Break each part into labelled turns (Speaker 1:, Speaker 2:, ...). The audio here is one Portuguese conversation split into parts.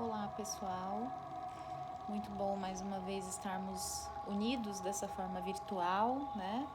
Speaker 1: Olá, pessoal. Muito bom mais uma vez estarmos unidos dessa forma virtual, né?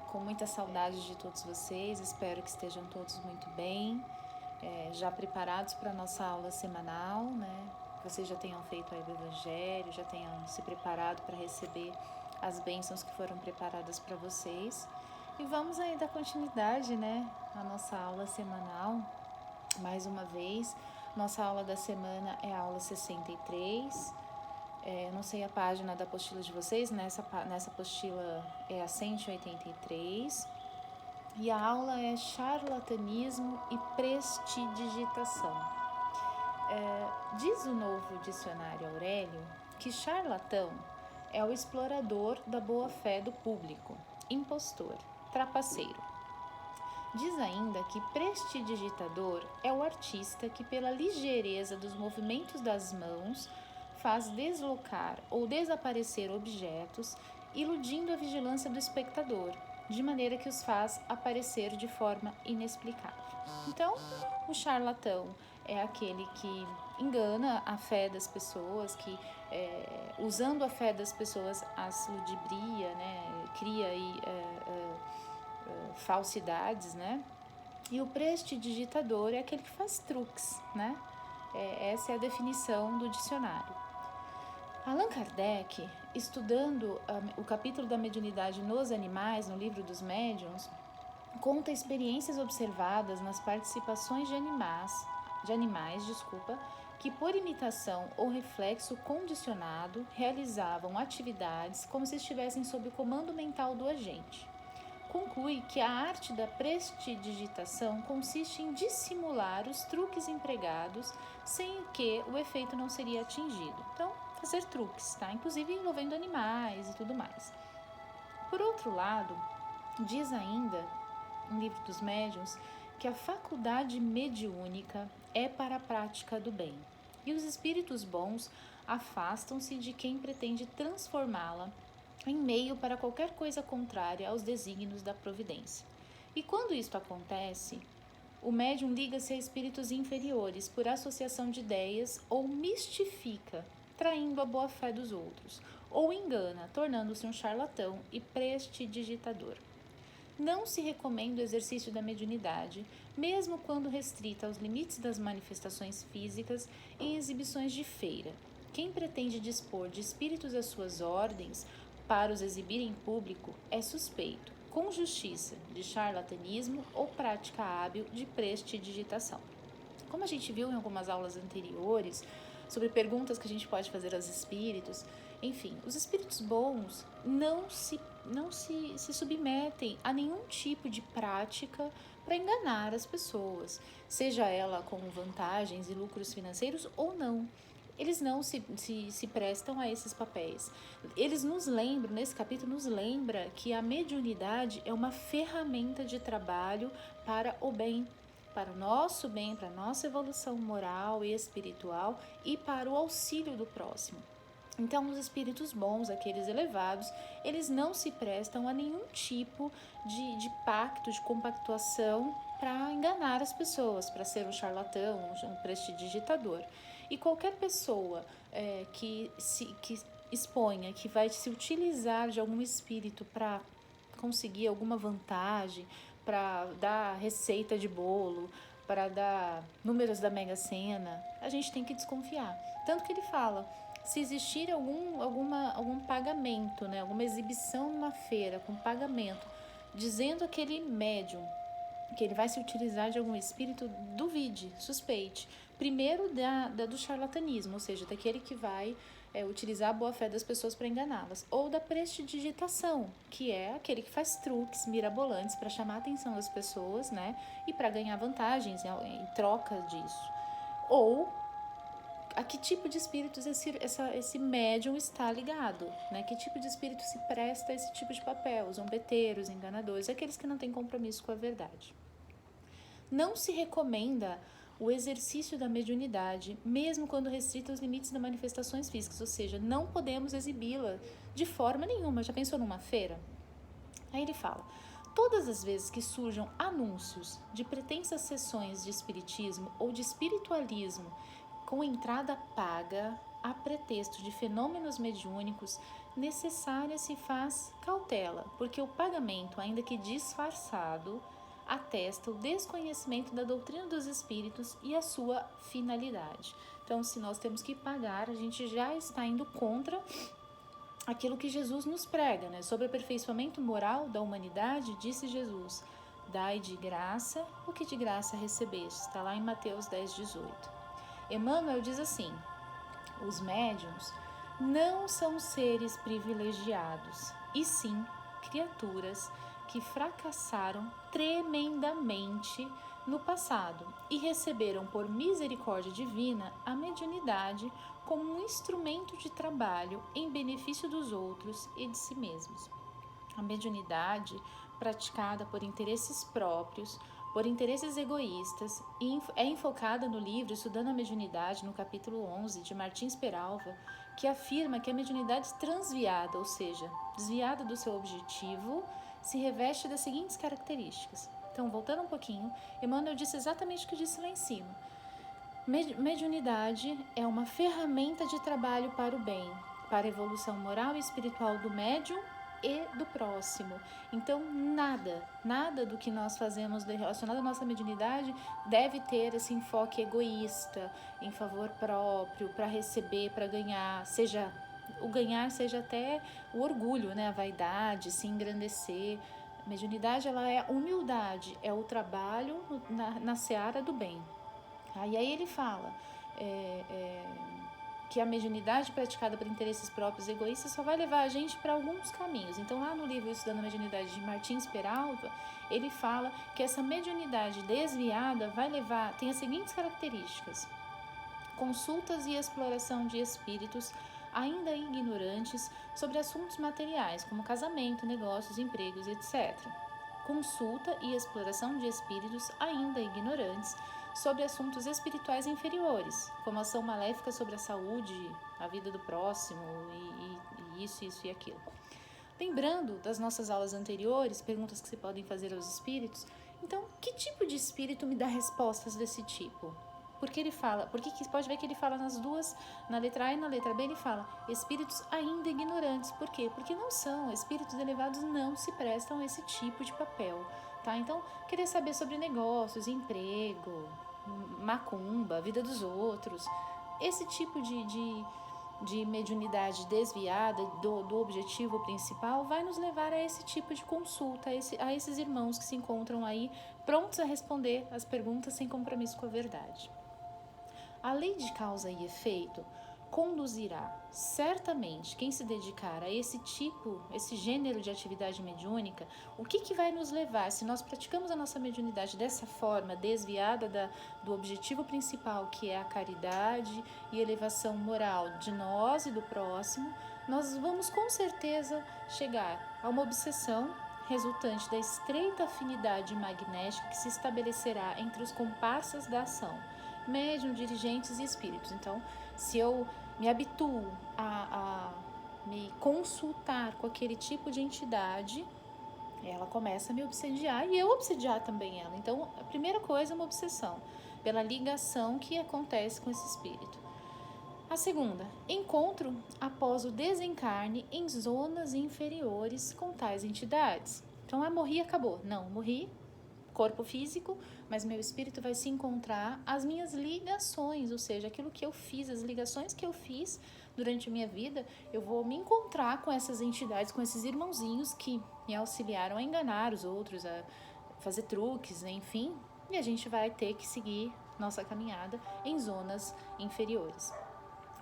Speaker 1: Com muita saudade de todos vocês. Espero que estejam todos muito bem, já preparados para a nossa aula semanal, né? Vocês já tenham feito aí o Evangelho, já tenham se preparado para receber as bênçãos que foram preparadas para vocês. E vamos aí dar continuidade, né? À nossa aula semanal. Mais uma vez, nossa aula da semana é a aula 63. Eu não sei a página da apostila de vocês, nessa apostila é a 183. E a aula é charlatanismo e prestidigitação. Diz o novo dicionário Aurélio que charlatão é o explorador da boa-fé do público, impostor, trapaceiro. Diz ainda que prestidigitador é o artista que, pela ligeireza dos movimentos das mãos, faz deslocar ou desaparecer objetos, iludindo a vigilância do espectador, de maneira que os faz aparecer de forma inexplicável. Então, o charlatão é aquele que engana a fé das pessoas, que usando a fé das pessoas as ludibria, né, cria aí falsidades, né? E o prestidigitador é aquele que faz truques, né? Essa é a definição do dicionário. Allan Kardec, estudando o capítulo da mediunidade nos animais, no livro dos médiuns, conta experiências observadas nas participações de animais, que por imitação ou reflexo condicionado realizavam atividades como se estivessem sob o comando mental do agente. Conclui que a arte da prestidigitação consiste em dissimular os truques empregados sem que o efeito não seria atingido. Então, fazer truques, tá? Inclusive envolvendo animais e tudo mais. Por outro lado, diz ainda, no livro dos médiuns, que a faculdade mediúnica é para a prática do bem. E os espíritos bons afastam-se de quem pretende transformá-la em meio para qualquer coisa contrária aos desígnios da providência. E quando isto acontece, o médium liga-se a espíritos inferiores por associação de ideias ou mistifica, traindo a boa-fé dos outros, ou engana, tornando-se um charlatão e prestidigitador. Não se recomenda o exercício da mediunidade, mesmo quando restrita aos limites das manifestações físicas em exibições de feira. Quem pretende dispor de espíritos às suas ordens para os exibir em público é suspeito, com justiça, de charlatanismo ou prática hábil de prestidigitação. Como a gente viu em algumas aulas anteriores, sobre perguntas que a gente pode fazer aos espíritos, enfim, os espíritos bons não se submetem a nenhum tipo de prática para enganar as pessoas, seja ela com vantagens e lucros financeiros ou não. Eles não se prestam a esses papéis. Eles nos lembram, nesse capítulo, nos lembra que a mediunidade é uma ferramenta de trabalho para o bem, para o nosso bem, para a nossa evolução moral e espiritual e para o auxílio do próximo. Então, os espíritos bons, aqueles elevados, eles não se prestam a nenhum tipo de pacto, de compactuação para enganar as pessoas, para ser um charlatão, um prestidigitador. E qualquer pessoa que exponha, que vai se utilizar de algum espírito para conseguir alguma vantagem, para dar receita de bolo, para dar números da Mega Sena, a gente tem que desconfiar. Tanto que ele fala, se existir algum pagamento, né, alguma exibição numa feira com pagamento, dizendo aquele médium que ele vai se utilizar de algum espírito, duvide, suspeite. Primeiro do charlatanismo, ou seja, daquele que vai utilizar a boa-fé das pessoas para enganá-las. Ou da prestidigitação, que é aquele que faz truques mirabolantes para chamar a atenção das pessoas, né? E para ganhar vantagens em troca disso. Ou a que tipo de espíritos esse médium está ligado, né? Que tipo de espírito se presta a esse tipo de papel? Os zombeteiros, enganadores, aqueles que não têm compromisso com a verdade. Não se recomenda o exercício da mediunidade, mesmo quando restrita aos limites das manifestações físicas, ou seja, não podemos exibi-la de forma nenhuma. Já pensou numa feira? Aí ele fala, todas as vezes que surjam anúncios de pretensas sessões de espiritismo ou de espiritualismo com entrada paga, a pretexto de fenômenos mediúnicos, necessária se faz cautela, porque o pagamento, ainda que disfarçado, atesta o desconhecimento da doutrina dos espíritos e a sua finalidade. Então, se nós temos que pagar, a gente já está indo contra aquilo que Jesus nos prega, né? Sobre o aperfeiçoamento moral da humanidade, disse Jesus: dai de graça o que de graça recebeste. Está lá em Mateus 10,18. Emmanuel diz assim: os médiuns não são seres privilegiados, e sim criaturas que fracassaram tremendamente no passado e receberam por misericórdia divina a mediunidade como um instrumento de trabalho em benefício dos outros e de si mesmos. A mediunidade, praticada por interesses próprios, por interesses egoístas, é enfocada no livro Estudando a Mediunidade, no capítulo 11, de Martins Peralva, que afirma que a mediunidade transviada, ou seja, desviada do seu objetivo, se reveste das seguintes características. Então, voltando um pouquinho, Emmanuel disse exatamente o que eu disse lá em cima. Mediunidade é uma ferramenta de trabalho para o bem, para a evolução moral e espiritual do médium e do próximo. Então, nada do que nós fazemos relacionado à nossa mediunidade deve ter esse enfoque egoísta, em favor próprio, para receber, para ganhar, seja o ganhar, seja até o orgulho, né? A vaidade, se engrandecer. A mediunidade, ela é humildade, é o trabalho na seara do bem. E aí ele fala que a mediunidade praticada por interesses próprios e egoístas só vai levar a gente para alguns caminhos. Então, lá no livro Estudando a Mediunidade de Martins Peralva, ele fala que essa mediunidade desviada vai levar, tem as seguintes características: consultas e exploração de espíritos ainda ignorantes sobre assuntos materiais, como casamento, negócios, empregos, etc. Consulta e exploração de espíritos ainda ignorantes sobre assuntos espirituais inferiores, como ação maléfica sobre a saúde, a vida do próximo e isso e aquilo. Lembrando das nossas aulas anteriores, perguntas que se podem fazer aos espíritos, então, que tipo de espírito me dá respostas desse tipo? Porque ele fala, porque pode ver que ele fala nas duas, na letra A e na letra B, ele fala espíritos ainda ignorantes. Por quê? Porque não são, espíritos elevados não se prestam a esse tipo de papel, tá? Então, querer saber sobre negócios, emprego, macumba, vida dos outros, esse tipo de mediunidade desviada do objetivo principal vai nos levar a esse tipo de consulta, a esses irmãos que se encontram aí prontos a responder as perguntas sem compromisso com a verdade. A lei de causa e efeito conduzirá certamente quem se dedicar a esse gênero de atividade mediúnica. O que vai nos levar, se nós praticamos a nossa mediunidade dessa forma, desviada do objetivo principal, que é a caridade e elevação moral de nós e do próximo, nós vamos com certeza chegar a uma obsessão resultante da estreita afinidade magnética que se estabelecerá entre os comparsas da ação, médium, dirigentes e espíritos. Então, se eu me habituo a me consultar com aquele tipo de entidade, ela começa a me obsediar e eu obsediar também ela. Então, a primeira coisa é uma obsessão, pela ligação que acontece com esse espírito. A segunda, encontro após o desencarne em zonas inferiores com tais entidades. Então, morri e acabou. Não, morri, corpo físico, mas meu espírito vai se encontrar as minhas ligações, ou seja, aquilo que eu fiz, as ligações que eu fiz durante a minha vida, eu vou me encontrar com essas entidades, com esses irmãozinhos que me auxiliaram a enganar os outros, a fazer truques, né? Enfim, e a gente vai ter que seguir nossa caminhada em zonas inferiores.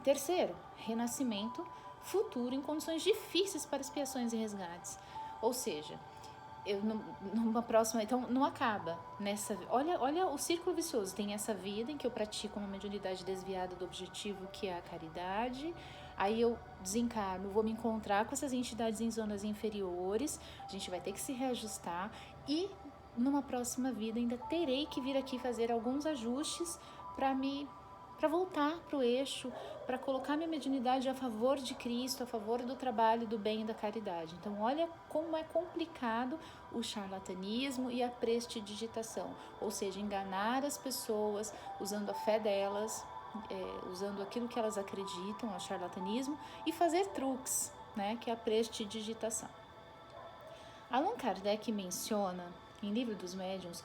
Speaker 1: Terceiro, renascimento futuro em condições difíceis para expiações e resgates, ou seja, numa próxima, então não acaba nessa, olha o círculo vicioso, tem essa vida em que eu pratico uma mediunidade desviada do objetivo, que é a caridade, aí eu desencarno, vou me encontrar com essas entidades em zonas inferiores, a gente vai ter que se reajustar e numa próxima vida ainda terei que vir aqui fazer alguns ajustes para voltar para o eixo, para colocar minha mediunidade a favor de Cristo, a favor do trabalho, do bem e da caridade. Então, olha como é complicado o charlatanismo e a prestidigitação, ou seja, enganar as pessoas usando a fé delas, usando aquilo que elas acreditam, o charlatanismo, e fazer truques, né, que é a prestidigitação. Allan Kardec menciona, em Livro dos Médiuns,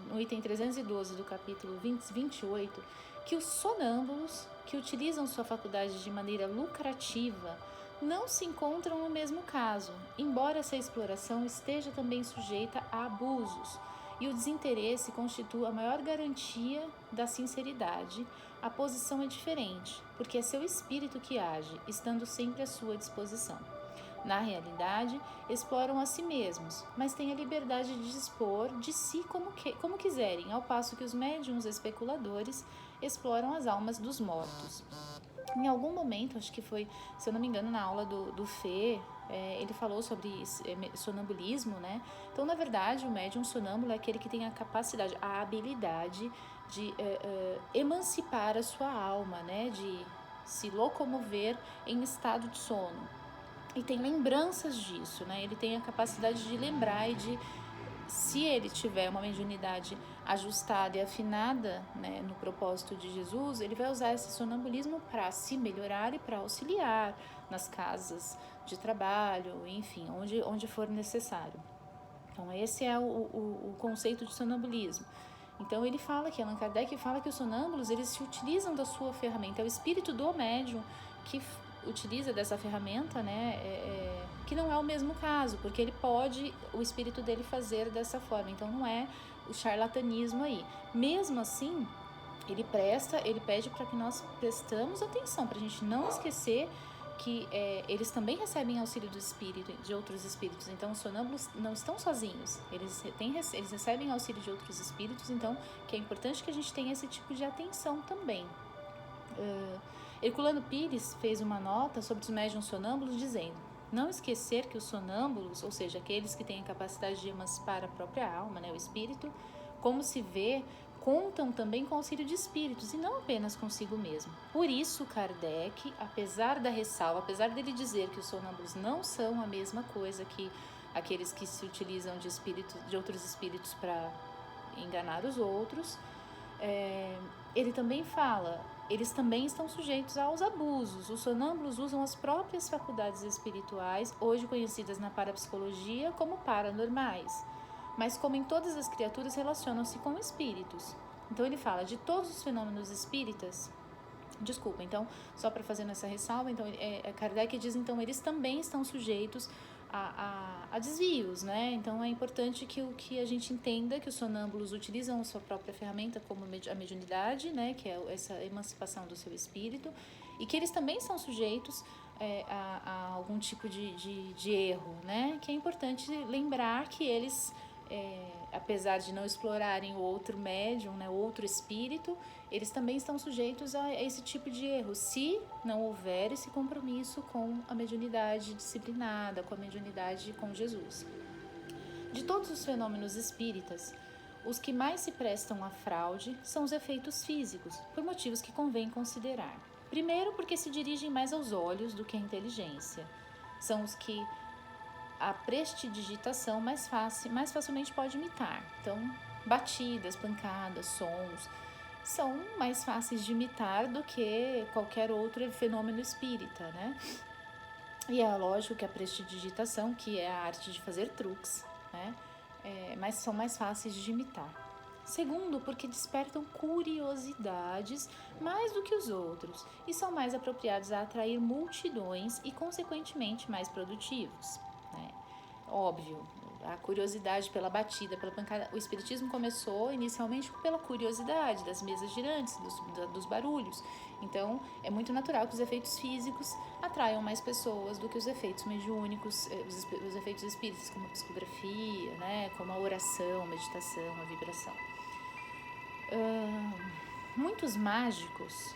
Speaker 1: no item 312 do capítulo 28, que os sonâmbulos que utilizam sua faculdade de maneira lucrativa não se encontram no mesmo caso, embora essa exploração esteja também sujeita a abusos, e o desinteresse constitua a maior garantia da sinceridade. A posição é diferente, porque é seu espírito que age, estando sempre à sua disposição. Na realidade, exploram a si mesmos, mas têm a liberdade de dispor de si como quiserem, ao passo que os médiuns especuladores exploram as almas dos mortos. Em algum momento, acho que foi, se eu não me engano, na aula do Fê, ele falou sobre sonambulismo, né? Então, na verdade, o médium sonâmbulo é aquele que tem a capacidade, a habilidade de emancipar a sua alma, né? De se locomover em estado de sono. E tem lembranças disso, né? Ele tem a capacidade de lembrar e de, se ele tiver uma mediunidade ajustada e afinada, né, no propósito de Jesus, ele vai usar esse sonambulismo para se melhorar e para auxiliar nas casas de trabalho, enfim, onde for necessário. Então, esse é o conceito de sonambulismo. Então, ele fala que, Allan Kardec fala que os sonâmbulos, eles se utilizam da sua ferramenta, é o espírito do médium que utiliza dessa ferramenta, né, que não é o mesmo caso, porque ele pode, o espírito dele fazer dessa forma, então não é o charlatanismo aí. Mesmo assim, ele pede para que nós prestamos atenção, para a gente não esquecer que eles também recebem auxílio do espírito, de outros espíritos, então os sonâmbulos não estão sozinhos, eles recebem auxílio de outros espíritos, então que é importante que a gente tenha esse tipo de atenção também. Herculano Pires fez uma nota sobre os médiuns sonâmbulos dizendo: não esquecer que os sonâmbulos, ou seja, aqueles que têm a capacidade de emancipar a própria alma, né, o espírito, como se vê, contam também com o auxílio de espíritos e não apenas consigo mesmo. Por isso, Kardec, apesar da ressalva, apesar dele dizer que os sonâmbulos não são a mesma coisa que aqueles que se utilizam de outros espíritos para enganar os outros, ele também fala, eles também estão sujeitos aos abusos. Os sonâmbulos usam as próprias faculdades espirituais, hoje conhecidas na parapsicologia como paranormais, mas como em todas as criaturas relacionam-se com espíritos. Então ele fala de todos os fenômenos espíritas. Desculpa, então, só para fazer essa ressalva, então, Kardec diz, então, eles também estão sujeitos a desvios, né? Então, é importante que a gente entenda que os sonâmbulos utilizam a sua própria ferramenta como a mediunidade, né? Que é essa emancipação do seu espírito, e que eles também são sujeitos a algum tipo de erro, né? Que é importante lembrar que eles, apesar de não explorarem o outro médium, né, outro espírito, eles também estão sujeitos a esse tipo de erro, se não houver esse compromisso com a mediunidade disciplinada, com a mediunidade com Jesus. De todos os fenômenos espíritas, os que mais se prestam à fraude são os efeitos físicos, por motivos que convém considerar. Primeiro, porque se dirigem mais aos olhos do que à inteligência. São os que a prestidigitação mais facilmente pode imitar. Então, batidas, pancadas, sons são mais fáceis de imitar do que qualquer outro fenômeno espírita, né? E é lógico que a prestidigitação, que é a arte de fazer truques, né? Mas são mais fáceis de imitar. Segundo, porque despertam curiosidades mais do que os outros e são mais apropriados a atrair multidões e, consequentemente, mais produtivos, né? Óbvio, a curiosidade pela batida, pela pancada. O espiritismo começou inicialmente pela curiosidade das mesas girantes, dos barulhos. Então, é muito natural que os efeitos físicos atraiam mais pessoas do que os efeitos mediúnicos, os efeitos espíritas, como a psicografia, né, como a oração, a meditação, a vibração. Muitos mágicos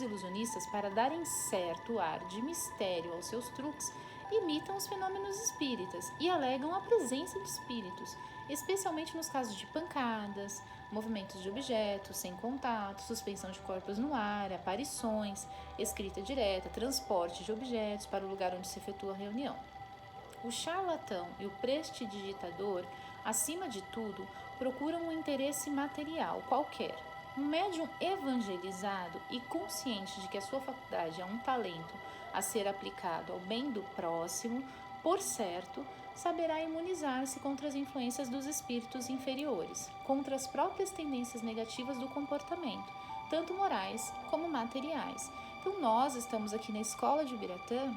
Speaker 1: ilusionistas, para darem certo ar de mistério aos seus truques, imitam os fenômenos espíritas e alegam a presença de espíritos, especialmente nos casos de pancadas, movimentos de objetos sem contato, suspensão de corpos no ar, aparições, escrita direta, transporte de objetos para o lugar onde se efetua a reunião. O charlatão e o prestidigitador, acima de tudo, procuram um interesse material qualquer, Um médium evangelizado e consciente de que a sua faculdade é um talento a ser aplicado ao bem do próximo, por certo, saberá imunizar-se contra as influências dos espíritos inferiores, contra as próprias tendências negativas do comportamento, tanto morais como materiais. Então nós estamos aqui na Escola de Ubiratã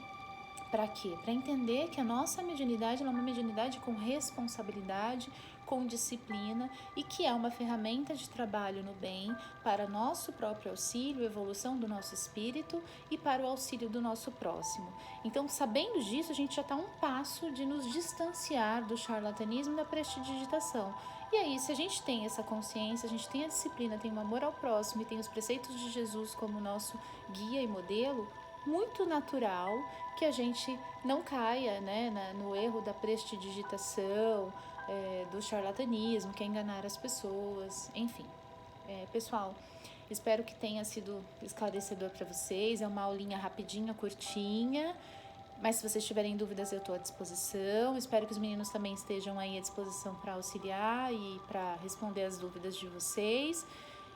Speaker 1: para quê? Para entender que a nossa mediunidade é uma mediunidade com responsabilidade, com disciplina e que é uma ferramenta de trabalho no bem para nosso próprio auxílio, evolução do nosso espírito e para o auxílio do nosso próximo. Então, sabendo disso, a gente já está um passo de nos distanciar do charlatanismo e da prestidigitação. E aí, se a gente tem essa consciência, a gente tem a disciplina, tem o amor ao próximo e tem os preceitos de Jesus como nosso guia e modelo, muito natural que a gente não caia, né, no erro da prestidigitação, do charlatanismo, que é enganar as pessoas, enfim. Pessoal, espero que tenha sido esclarecedor para vocês. É uma aulinha rapidinha, curtinha, mas se vocês tiverem dúvidas eu estou à disposição. Espero que os meninos também estejam aí à disposição para auxiliar e para responder as dúvidas de vocês.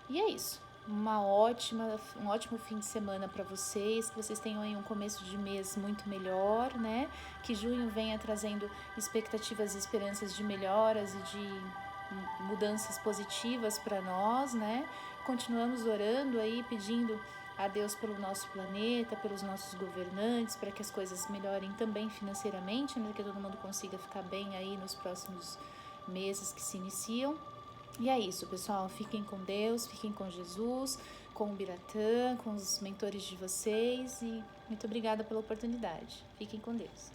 Speaker 1: E é isso. Um ótimo fim de semana para vocês, que vocês tenham aí um começo de mês muito melhor, né? Que junho venha trazendo expectativas e esperanças de melhoras e de mudanças positivas para nós, né? Continuamos orando aí, pedindo a Deus pelo nosso planeta, pelos nossos governantes, para que as coisas melhorem também financeiramente, né? Que todo mundo consiga ficar bem aí nos próximos meses que se iniciam. E é isso, pessoal. Fiquem com Deus, fiquem com Jesus, com o Ubiratã, com os mentores de vocês e muito obrigada pela oportunidade. Fiquem com Deus.